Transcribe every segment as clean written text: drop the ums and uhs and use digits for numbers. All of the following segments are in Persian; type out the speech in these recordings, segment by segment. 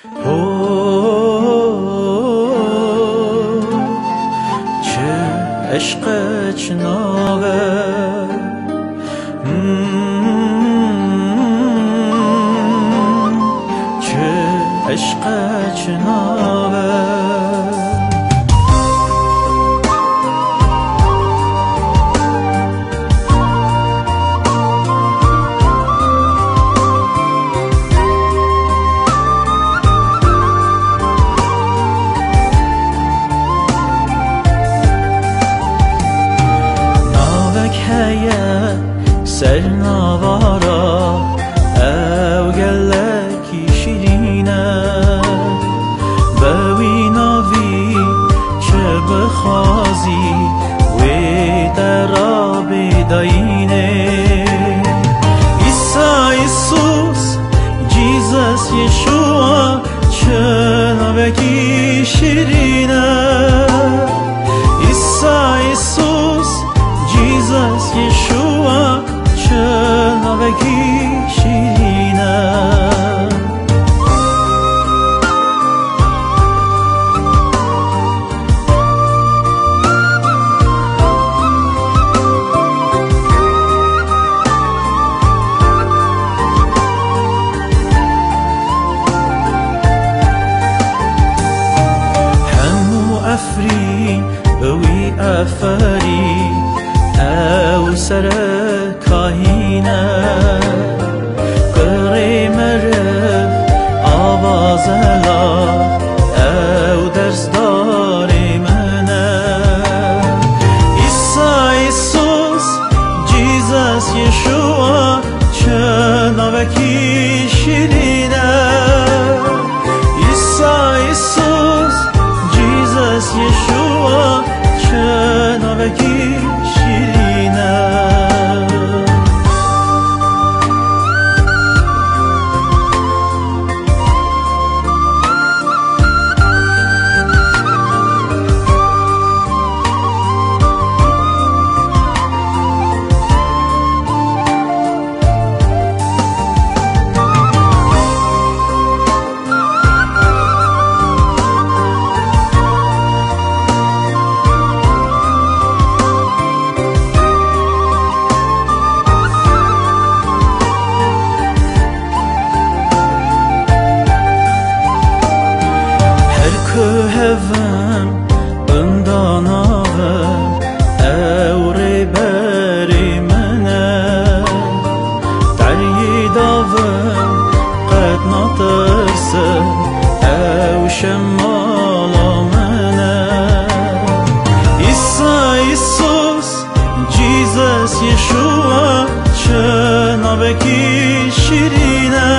چه عشق چناوه چه عشق چناوه سرنوارا او گلکی شیرینه بوی ناوی چه بخوازی وی درا بداینه عیسی ایسوس جیزس یشوع چه نوکی شیرینه عیسی ایسوس جیزس یشوع چه نوکی شیرینه همو افرین بوی افری او سر کاهینه قره مرف آوازلا او درس داری منه عیسی ایسوس جیزس یشوع چه نوکی شیرینه عیسی ایسوس جیزس یشوع چه نوکی شیرینه هفم بنداناوم او ریبری منه دری داوم قد نترسم او شمالا منه عیسی ایسوس جیزس یشوع چه نوکی شیرینه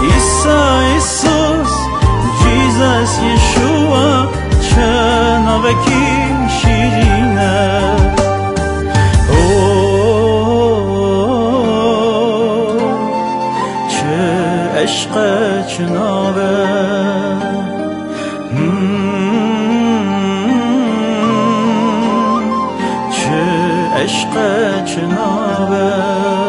عیسی ایسوس جیزس یشوع چه نوکی شیرینه چه عشق چناوه چه عشق چناوه